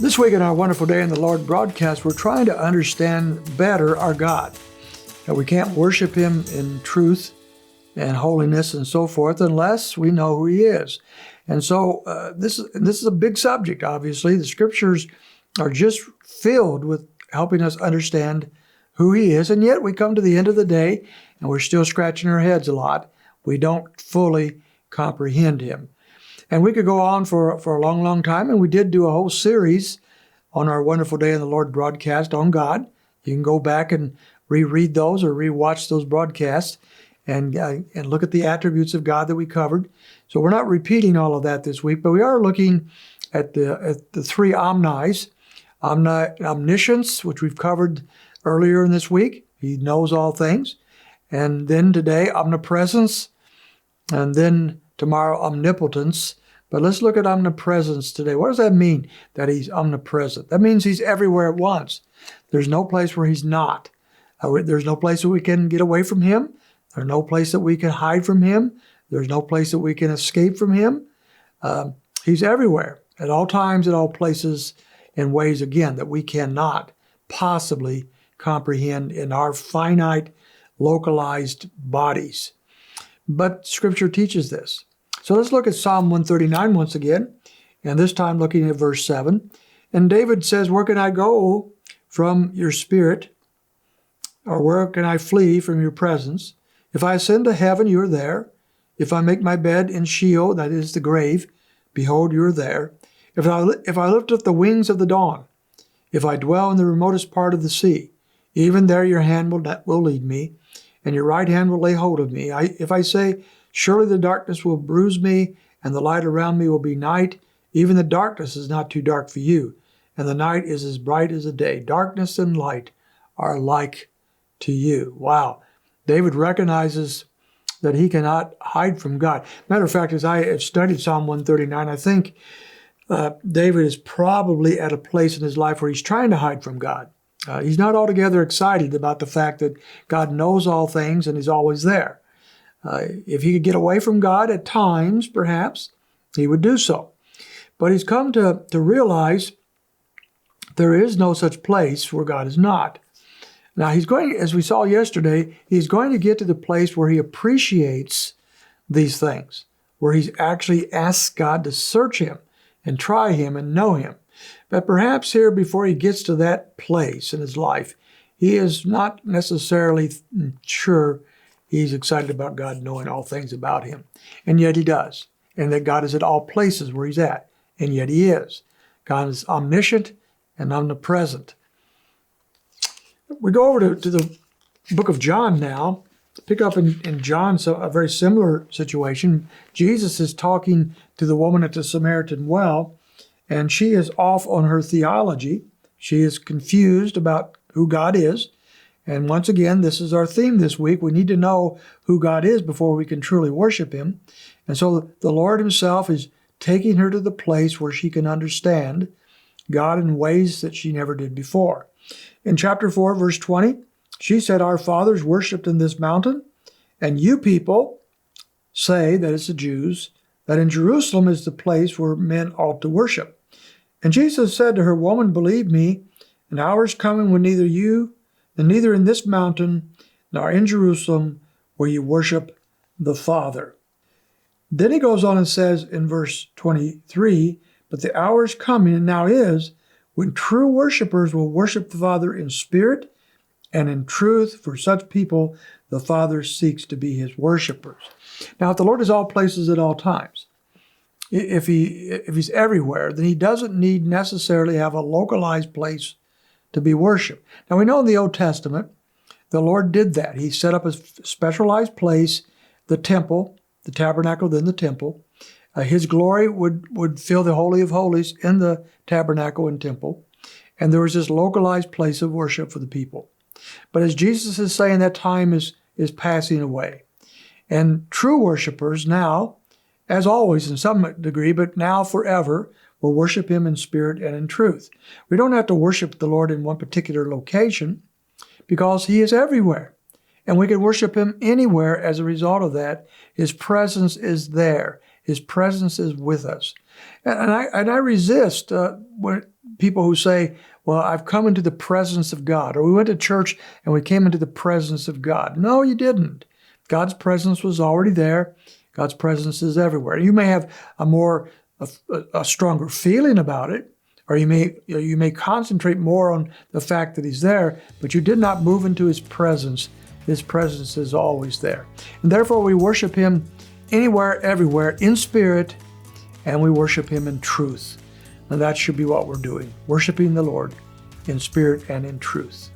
This week in our Wonderful Day in the Lord broadcast, we're trying to understand better our God. Now, we can't worship Him in truth and holiness and so forth unless we know who He is. And so this is a big subject, obviously. The Scriptures are just filled with helping us understand who He is, and yet we come to the end of the day and we're still scratching our heads a lot. We don't fully comprehend Him. And we could go on for a long, long time, and we did do a whole series on our Wonderful Day in the Lord broadcast on God. You can go back and reread those or rewatch those broadcasts and look at the attributes of God that we covered. So we're not repeating all of that this week, but we are looking at the three omnis, omniscience, which we've covered earlier in this week. He knows all things. And then today, omnipresence, and then tomorrow, omnipotence. But let's look at omnipresence today. What does that mean, that He's omnipresent? That means He's everywhere at once. There's no place where He's not. There's no place that we can get away from Him. There's no place that we can hide from Him. There's no place that we can escape from Him. He's everywhere, at all times, at all places, in ways, again, that we cannot possibly comprehend in our finite, localized bodies. But Scripture teaches this. So let's look at Psalm 139 once again, and this time looking at verse 7. And David says, "Where can I go from your spirit? Or where can I flee from your presence? If I ascend to heaven, you are there. If I make my bed in Sheol, that is the grave, behold, you are there. If I lift up the wings of the dawn, if I dwell in the remotest part of the sea, even there your hand will lead me, and your right hand will lay hold of me. If I say, surely the darkness will bruise me, and the light around me will be night. Even the darkness is not too dark for you, and the night is as bright as the day. Darkness and light are alike to you." Wow. David recognizes that he cannot hide from God. Matter of fact, as I have studied Psalm 139, I think David is probably at a place in his life where he's trying to hide from God. He's not altogether excited about the fact that God knows all things and is always there. If he could get away from God at times, perhaps, he would do so. But he's come to realize there is no such place where God is not. Now, he's going, as we saw yesterday, he's going to get to the place where he appreciates these things, where he's actually asked God to search him and try him and know him. But perhaps here, before he gets to that place in his life, he is not necessarily sure he's excited about God knowing all things about him. And yet he does. And that God is at all places where he's at. And yet he is. God is omniscient and omnipresent. We go over to the book of John now. Pick up in John a very similar situation. Jesus is talking to the woman at the Samaritan well, and she is off on her theology. She is confused about who God is. And once again, this is our theme this week. We need to know who God is before we can truly worship Him. And so the Lord Himself is taking her to the place where she can understand God in ways that she never did before. In chapter 4, verse 20, she said, "Our fathers worshipped in this mountain, and you people say," that it's the Jews, "that in Jerusalem is the place where men ought to worship." And Jesus said to her, "Woman, believe me, an hour is coming when neither in this mountain nor in Jerusalem will you worship the Father." Then he goes on and says in verse 23, "But the hour is coming, and now is, when true worshipers will worship the Father in spirit and in truth. For such people, the Father seeks to be His worshipers." Now, if the Lord is all places at all times, if He's everywhere, then He doesn't need necessarily have a localized place to be worshiped. Now, we know in the Old Testament, the Lord did that. He set up a specialized place, the temple, the tabernacle, then the temple. His glory would fill the Holy of Holies in the tabernacle and temple. And there was this localized place of worship for the people. But as Jesus is saying, that time is passing away. And true worshipers now, as always in some degree, but now forever, will worship Him in spirit and in truth. We don't have to worship the Lord in one particular location because He is everywhere. And we can worship Him anywhere as a result of that. His presence is there. His presence is with us. And I resist people who say, well, I've come into the presence of God, or we went to church and we came into the presence of God. No, you didn't. God's presence was already there. God's presence is everywhere. You may have a stronger feeling about it, or you may concentrate more on the fact that he's there, but you did not move into his presence. His presence is always there. And therefore we worship him anywhere, everywhere, in spirit, and we worship him in truth. And that should be what we're doing, worshiping the Lord in spirit and in truth.